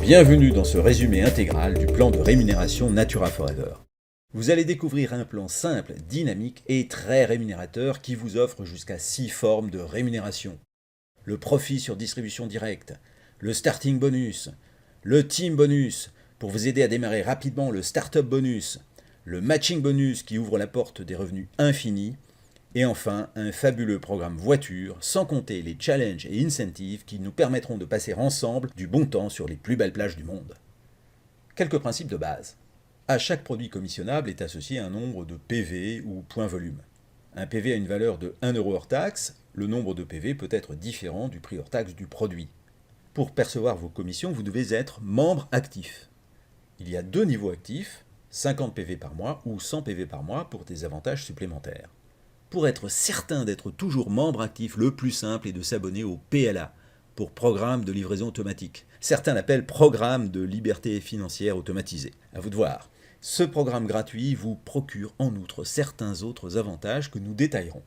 Bienvenue dans ce résumé intégral du plan de rémunération Natura Forever. Vous allez découvrir un plan simple, dynamique et très rémunérateur qui vous offre jusqu'à 6 formes de rémunération. Le profit sur distribution directe, le starting bonus, le team bonus pour vous aider à démarrer rapidement, le startup bonus, le matching bonus qui ouvre la porte des revenus infinis, et enfin un fabuleux programme voiture, sans compter les challenges et incentives qui nous permettront de passer ensemble du bon temps sur les plus belles plages du monde. Quelques principes de base. À chaque produit commissionnable est associé un nombre de PV ou points volume. Un PV a une valeur de 1 euro hors taxe, le nombre de PV peut être différent du prix hors taxe du produit. Pour percevoir vos commissions, vous devez être membre actif. Il y a 2 niveaux actifs, 50 PV par mois ou 100 PV par mois pour des avantages supplémentaires. Pour être certain d'être toujours membre actif, le plus simple est de s'abonner au PLA, pour Programme de livraison automatique. Certains l'appellent Programme de liberté financière automatisée. À vous de voir. Ce programme gratuit vous procure en outre certains autres avantages que nous détaillerons.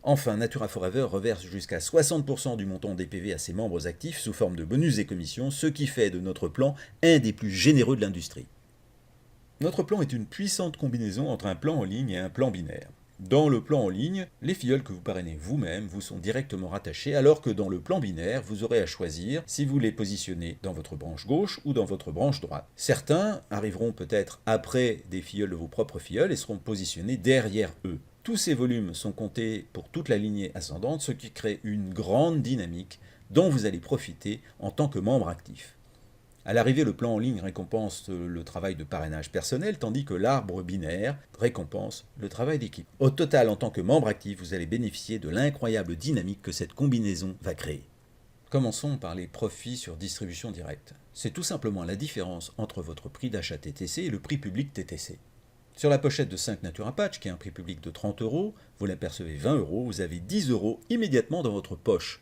Enfin, Natura Forever reverse jusqu'à 60% du montant des PV à ses membres actifs sous forme de bonus et commissions, ce qui fait de notre plan un des plus généreux de l'industrie. Notre plan est une puissante combinaison entre un plan en ligne et un plan binaire. Dans le plan en ligne, les filleuls que vous parrainez vous-même vous sont directement rattachés, alors que dans le plan binaire, vous aurez à choisir si vous les positionnez dans votre branche gauche ou dans votre branche droite. Certains arriveront peut-être après des filleuls de vos propres filleuls et seront positionnés derrière eux. Tous ces volumes sont comptés pour toute la lignée ascendante, ce qui crée une grande dynamique dont vous allez profiter en tant que membre actif. À l'arrivée, le plan en ligne récompense le travail de parrainage personnel, tandis que l'arbre binaire récompense le travail d'équipe. Au total, en tant que membre actif, vous allez bénéficier de l'incroyable dynamique que cette combinaison va créer. Commençons par les profits sur distribution directe. C'est tout simplement la différence entre votre prix d'achat TTC et le prix public TTC. Sur la pochette de 5 Natura Patch, qui a un prix public de 30 euros, vous l'apercevez 20 euros, vous avez 10 euros immédiatement dans votre poche.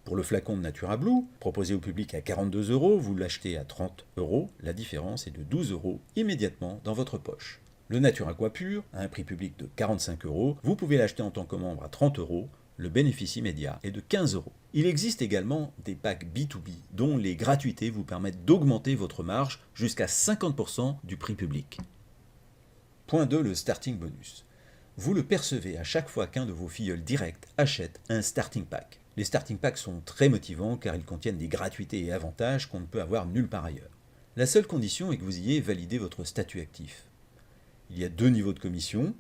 Pour le flacon de Natura Blue, proposé au public à 42 euros, vous l'achetez à 30 euros, la différence est de 12 euros immédiatement dans votre poche. Le Natura Aqua Pur, à un prix public de 45 euros, vous pouvez l'acheter en tant que membre à 30 euros, le bénéfice immédiat est de 15 euros. Il existe également des packs B2B dont les gratuités vous permettent d'augmenter votre marge jusqu'à 50% du prix public. Point 2, le starting bonus. Vous le percevez à chaque fois qu'un de vos filleuls directs achète un starting pack. Les starting packs sont très motivants car ils contiennent des gratuités et avantages qu'on ne peut avoir nulle part ailleurs. La seule condition est que vous ayez validé votre statut actif. Il y a 2 niveaux de commission,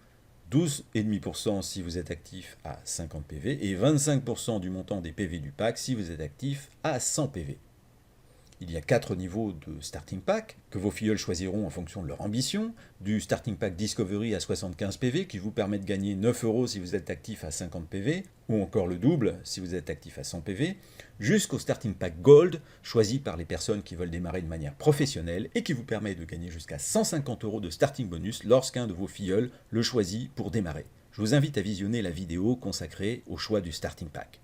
12,5% si vous êtes actif à 50 PV et 25% du montant des PV du pack si vous êtes actif à 100 PV. Il y a 4 niveaux de starting pack que vos filleuls choisiront en fonction de leur ambition, du starting pack Discovery à 75 PV qui vous permet de gagner 9 euros si vous êtes actif à 50 PV, ou encore le double si vous êtes actif à 100 PV, jusqu'au starting pack Gold choisi par les personnes qui veulent démarrer de manière professionnelle et qui vous permet de gagner jusqu'à 150 euros de starting bonus lorsqu'un de vos filleuls le choisit pour démarrer. Je vous invite à visionner la vidéo consacrée au choix du starting pack.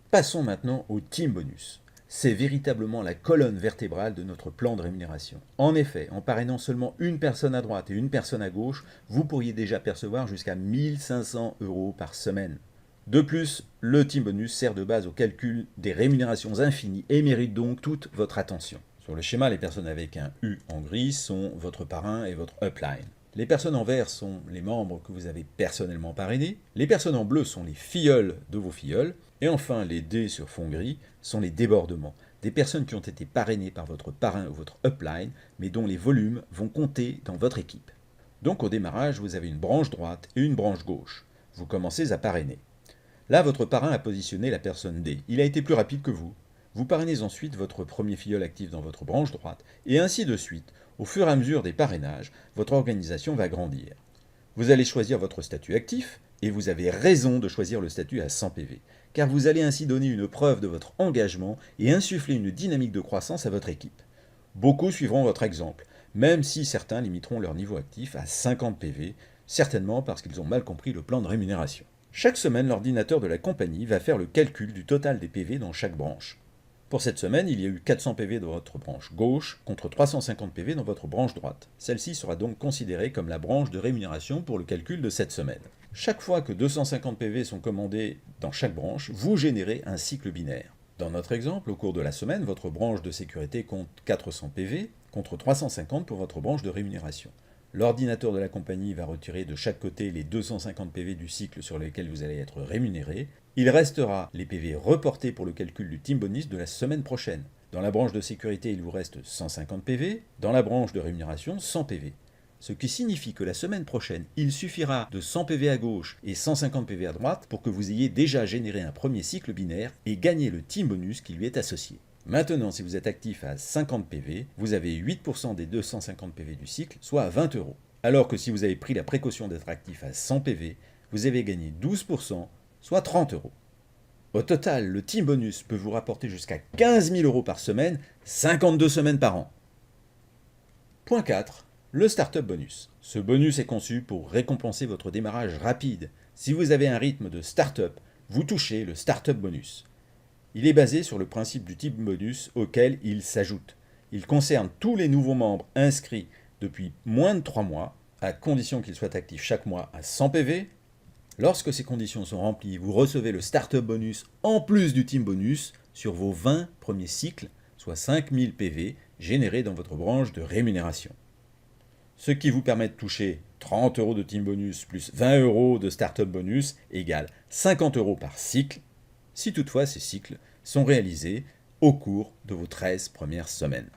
Passons maintenant au team bonus. C'est véritablement la colonne vertébrale de notre plan de rémunération. En effet, en parrainant seulement une personne à droite et une personne à gauche, vous pourriez déjà percevoir jusqu'à 1500 euros par semaine. De plus, le team bonus sert de base au calcul des rémunérations infinies et mérite donc toute votre attention. Sur le schéma, les personnes avec un U en gris sont votre parrain et votre upline. Les personnes en vert sont les membres que vous avez personnellement parrainés. Les personnes en bleu sont les filleuls de vos filleuls. Et enfin, les dés sur fond gris sont les débordements. Des personnes qui ont été parrainées par votre parrain ou votre upline, mais dont les volumes vont compter dans votre équipe. Donc au démarrage, vous avez une branche droite et une branche gauche. Vous commencez à parrainer. Là, votre parrain a positionné la personne D. Il a été plus rapide que vous. Vous parrainez ensuite votre premier filleul actif dans votre branche droite, et ainsi de suite. Au fur et à mesure des parrainages, votre organisation va grandir. Vous allez choisir votre statut actif, et vous avez raison de choisir le statut à 100 PV, car vous allez ainsi donner une preuve de votre engagement et insuffler une dynamique de croissance à votre équipe. Beaucoup suivront votre exemple, même si certains limiteront leur niveau actif à 50 PV, certainement parce qu'ils ont mal compris le plan de rémunération. Chaque semaine, l'ordinateur de la compagnie va faire le calcul du total des PV dans chaque branche. Pour cette semaine, il y a eu 400 PV dans votre branche gauche contre 350 PV dans votre branche droite. Celle-ci sera donc considérée comme la branche de rémunération pour le calcul de cette semaine. Chaque fois que 250 PV sont commandés dans chaque branche, vous générez un cycle binaire. Dans notre exemple, au cours de la semaine, votre branche de sécurité compte 400 PV contre 350 pour votre branche de rémunération. L'ordinateur de la compagnie va retirer de chaque côté les 250 PV du cycle sur lesquels vous allez être rémunéré. Il restera les PV reportés pour le calcul du team bonus de la semaine prochaine. Dans la branche de sécurité, il vous reste 150 PV, dans la branche de rémunération, 100 PV. Ce qui signifie que la semaine prochaine, il suffira de 100 PV à gauche et 150 PV à droite pour que vous ayez déjà généré un premier cycle binaire et gagné le team bonus qui lui est associé. Maintenant, si vous êtes actif à 50 PV, vous avez 8% des 250 PV du cycle, soit à 20 euros. Alors que si vous avez pris la précaution d'être actif à 100 PV, vous avez gagné 12%, soit 30 euros. Au total, le team bonus peut vous rapporter jusqu'à 15 000 euros par semaine, 52 semaines par an. Point 4. Le Startup Bonus. Ce bonus est conçu pour récompenser votre démarrage rapide. Si vous avez un rythme de start-up, vous touchez le Startup Bonus. Il est basé sur le principe du team bonus auquel il s'ajoute. Il concerne tous les nouveaux membres inscrits depuis moins de 3 mois, à condition qu'ils soient actifs chaque mois à 100 PV. Lorsque ces conditions sont remplies, vous recevez le Startup Bonus en plus du team bonus sur vos 20 premiers cycles, soit 5000 PV générés dans votre branche de rémunération. Ce qui vous permet de toucher 30 euros de team bonus plus 20 euros de startup bonus égale 50 euros par cycle, si toutefois ces cycles sont réalisés au cours de vos 13 premières semaines.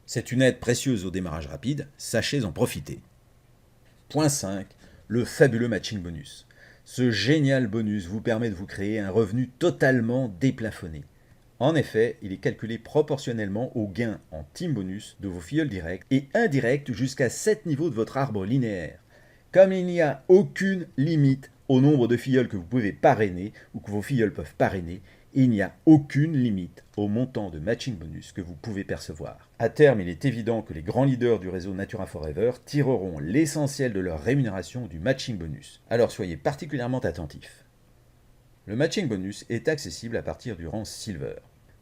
C'est une aide précieuse au démarrage rapide, sachez en profiter. Point 5. Le fabuleux matching bonus. Ce génial bonus vous permet de vous créer un revenu totalement déplafonné. En effet, il est calculé proportionnellement au gain en team bonus de vos filleuls directs et indirects jusqu'à 7 niveaux de votre arbre linéaire. Comme il n'y a aucune limite au nombre de filleuls que vous pouvez parrainer ou que vos filleuls peuvent parrainer, il n'y a aucune limite au montant de matching bonus que vous pouvez percevoir. À terme, il est évident que les grands leaders du réseau Natura Forever tireront l'essentiel de leur rémunération du matching bonus. Alors soyez particulièrement attentifs. Le matching bonus est accessible à partir du rang Silver.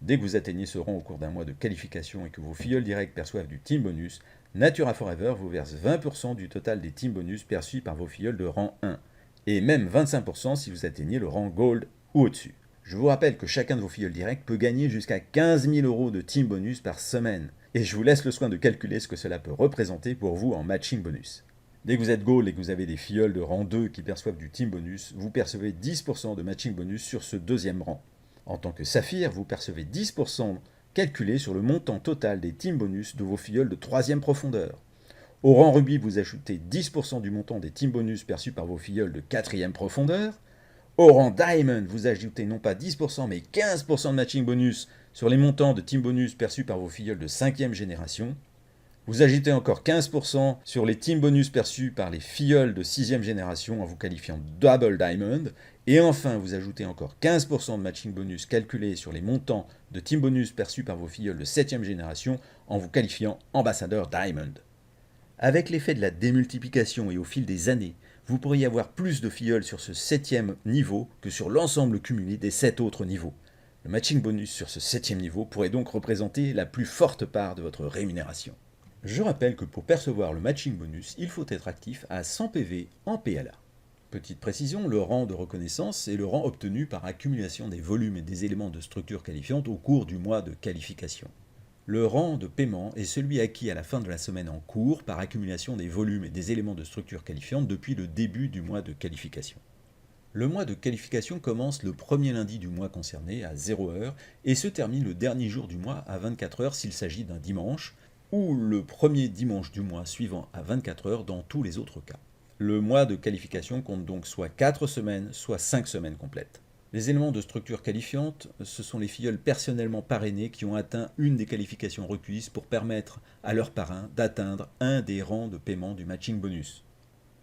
Dès que vous atteignez ce rang au cours d'un mois de qualification et que vos filleuls directs perçoivent du team bonus, Natura Forever vous verse 20% du total des team bonus perçus par vos filleuls de rang 1, et même 25% si vous atteignez le rang Gold ou au-dessus. Je vous rappelle que chacun de vos filleuls directs peut gagner jusqu'à 15 000 euros de team bonus par semaine, et je vous laisse le soin de calculer ce que cela peut représenter pour vous en matching bonus. Dès que vous êtes Gold et que vous avez des filleuls de rang 2 qui perçoivent du team bonus, vous percevez 10% de matching bonus sur ce deuxième rang. En tant que Saphir, vous percevez 10% calculé sur le montant total des team bonus de vos filleuls de troisième profondeur. Au rang Ruby, vous ajoutez 10% du montant des team bonus perçus par vos filleuls de quatrième profondeur. Au rang Diamond, vous ajoutez non pas 10% mais 15% de matching bonus sur les montants de team bonus perçus par vos filleuls de cinquième génération. Vous ajoutez encore 15% sur les team bonus perçus par les filleuls de 6e génération en vous qualifiant Double Diamond. Et enfin, vous ajoutez encore 15% de matching bonus calculé sur les montants de team bonus perçus par vos filleuls de 7e génération en vous qualifiant Ambassadeur Diamond. Avec l'effet de la démultiplication et au fil des années, vous pourriez avoir plus de filleuls sur ce 7e niveau que sur l'ensemble cumulé des 7 autres niveaux. Le matching bonus sur ce 7e niveau pourrait donc représenter la plus forte part de votre rémunération. Je rappelle que pour percevoir le matching bonus, il faut être actif à 100 PV en PLA. Petite précision, le rang de reconnaissance est le rang obtenu par accumulation des volumes et des éléments de structure qualifiante au cours du mois de qualification. Le rang de paiement est celui acquis à la fin de la semaine en cours par accumulation des volumes et des éléments de structure qualifiante depuis le début du mois de qualification. Le mois de qualification commence le premier lundi du mois concerné à 0h et se termine le dernier jour du mois à 24h s'il s'agit d'un dimanche, ou le premier dimanche du mois suivant à 24 heures dans tous les autres cas. Le mois de qualification compte donc soit 4 semaines, soit 5 semaines complètes. Les éléments de structure qualifiante, ce sont les filleuls personnellement parrainés qui ont atteint une des qualifications requises pour permettre à leurs parrains d'atteindre un des rangs de paiement du matching bonus.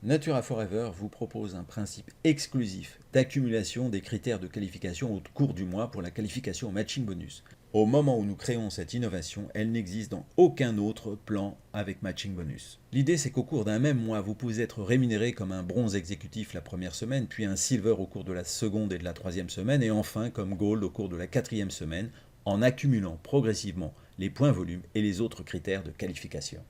Natura Forever vous propose un principe exclusif d'accumulation des critères de qualification au cours du mois pour la qualification au matching bonus. Au moment où nous créons cette innovation, elle n'existe dans aucun autre plan avec matching bonus. L'idée, c'est qu'au cours d'un même mois, vous pouvez être rémunéré comme un bronze exécutif la première semaine, puis un silver au cours de la seconde et de la troisième semaine, et enfin comme gold au cours de la quatrième semaine, en accumulant progressivement les points volume et les autres critères de qualification.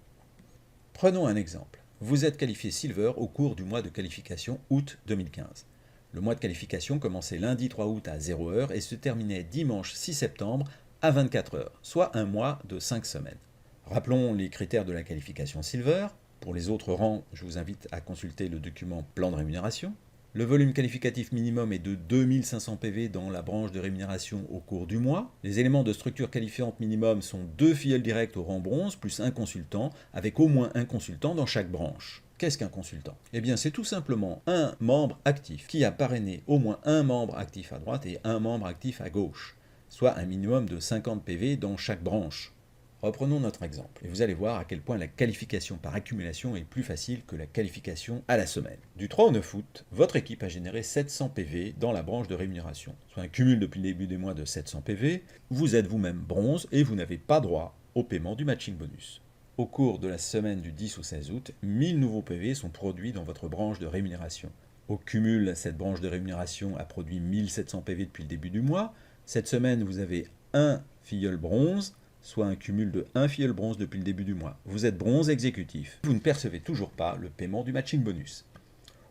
Prenons un exemple. Vous êtes qualifié silver au cours du mois de qualification août 2015. Le mois de qualification commençait lundi 3 août à 0h et se terminait dimanche 6 septembre à 24h, soit un mois de 5 semaines. Rappelons les critères de la qualification Silver. Pour les autres rangs, je vous invite à consulter le document plan de rémunération. Le volume qualificatif minimum est de 2500 PV dans la branche de rémunération au cours du mois. Les éléments de structure qualifiante minimum sont 2 filleuls directs au rang bronze plus un consultant, avec au moins un consultant dans chaque branche. Qu'est-ce qu'un consultant? Eh bien, c'est tout simplement un membre actif qui a parrainé au moins un membre actif à droite et un membre actif à gauche, soit un minimum de 50 PV dans chaque branche. Reprenons notre exemple, et vous allez voir à quel point la qualification par accumulation est plus facile que la qualification à la semaine. Du 3 au 9 août, votre équipe a généré 700 PV dans la branche de rémunération, soit un cumul depuis le début des mois de 700 PV. Vous êtes vous-même bronze et vous n'avez pas droit au paiement du matching bonus. Au cours de la semaine du 10 au 16 août, 1000 nouveaux PV sont produits dans votre branche de rémunération. Au cumul, cette branche de rémunération a produit 1700 PV depuis le début du mois. Cette semaine, vous avez un filleul bronze, soit un cumul de 1 filleul bronze depuis le début du mois. Vous êtes bronze exécutif. Vous ne percevez toujours pas le paiement du matching bonus.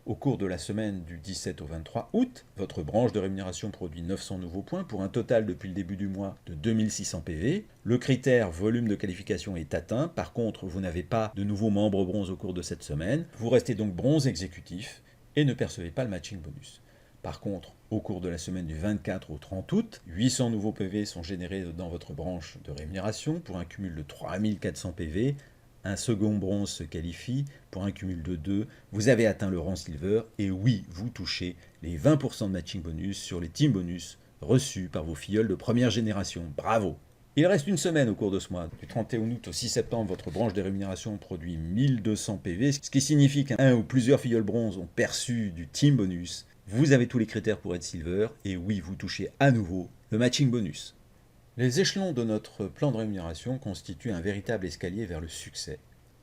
Au cours de la semaine du 17 au 23 août, votre branche de rémunération produit 900 nouveaux points pour un total depuis le début du mois de 2600 PV. Le critère volume de qualification est atteint. Par contre, vous n'avez pas de nouveaux membres bronze au cours de cette semaine. Vous restez donc bronze exécutif et ne percevez pas le matching bonus. Par contre, au cours de la semaine du 24 au 30 août, 800 nouveaux PV sont générés dans votre branche de rémunération pour un cumul de 3400 PV. Un second bronze se qualifie pour un cumul de 2. Vous avez atteint le rang Silver et oui, vous touchez les 20% de matching bonus sur les team bonus reçus par vos filleuls de première génération. Bravo! Il reste une semaine au cours de ce mois. Du 31 août au 6 septembre, votre branche de rémunération produit 1200 PV, ce qui signifie qu'un ou plusieurs filleuls bronze ont perçu du team bonus. Vous avez tous les critères pour être Silver, et oui, vous touchez à nouveau le matching bonus. Les échelons de notre plan de rémunération constituent un véritable escalier vers le succès.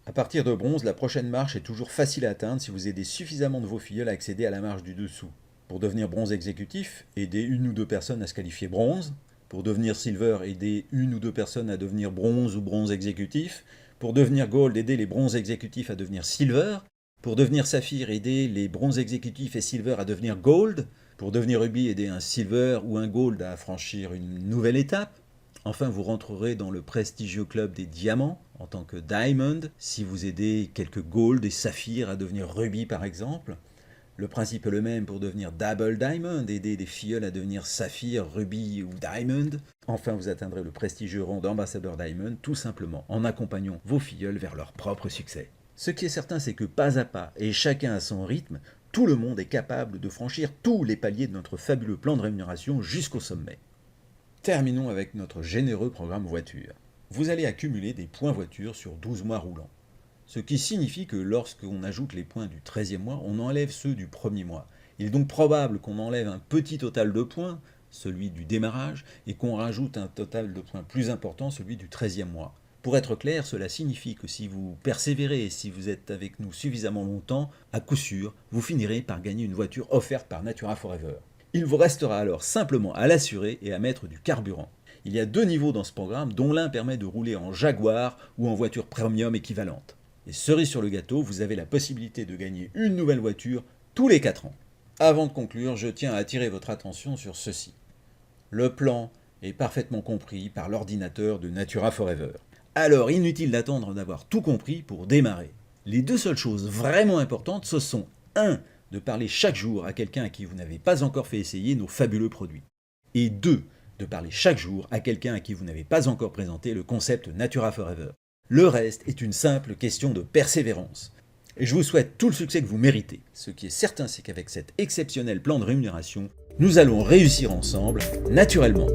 À partir de bronze, la prochaine marche est toujours facile à atteindre si vous aidez suffisamment de vos filleuls à accéder à la marche du dessous. Pour devenir bronze exécutif, aidez une ou deux personnes à se qualifier bronze. Pour devenir Silver, aidez une ou deux personnes à devenir bronze ou bronze exécutif. Pour devenir Gold, aidez les bronzes exécutifs à devenir Silver. Pour devenir Saphir, aidez les bronzes exécutifs et Silver à devenir Gold. Pour devenir Ruby, aider un Silver ou un Gold à franchir une nouvelle étape. Enfin, vous rentrerez dans le prestigieux club des diamants en tant que Diamond, si vous aidez quelques Gold et Saphir à devenir Ruby par exemple. Le principe est le même pour devenir Double Diamond, aider des filleuls à devenir Saphir, Ruby ou Diamond. Enfin, vous atteindrez le prestigieux rang d'ambassadeur Diamond, tout simplement en accompagnant vos filleuls vers leur propre succès. Ce qui est certain, c'est que pas à pas, et chacun à son rythme, tout le monde est capable de franchir tous les paliers de notre fabuleux plan de rémunération jusqu'au sommet. Terminons avec notre généreux programme voiture. Vous allez accumuler des points voiture sur 12 mois roulants. Ce qui signifie que lorsqu'on ajoute les points du 13e mois, on enlève ceux du premier mois. Il est donc probable qu'on enlève un petit total de points, celui du démarrage, et qu'on rajoute un total de points plus important, celui du 13e mois. Pour être clair, cela signifie que si vous persévérez et si vous êtes avec nous suffisamment longtemps, à coup sûr, vous finirez par gagner une voiture offerte par Natura Forever. Il vous restera alors simplement à l'assurer et à mettre du carburant. Il y a 2 niveaux dans ce programme, dont l'un permet de rouler en Jaguar ou en voiture premium équivalente. Et cerise sur le gâteau, vous avez la possibilité de gagner une nouvelle voiture tous les 4 ans. Avant de conclure, je tiens à attirer votre attention sur ceci. Le plan est parfaitement compris par l'ordinateur de Natura Forever. Alors inutile d'attendre d'avoir tout compris pour démarrer. Les 2 seules choses vraiment importantes, ce sont 1. De parler chaque jour à quelqu'un à qui vous n'avez pas encore fait essayer nos fabuleux produits. Et 2. De parler chaque jour à quelqu'un à qui vous n'avez pas encore présenté le concept Natura Forever. Le reste est une simple question de persévérance. Et je vous souhaite tout le succès que vous méritez. Ce qui est certain, c'est qu'avec cet exceptionnel plan de rémunération, nous allons réussir ensemble, naturellement.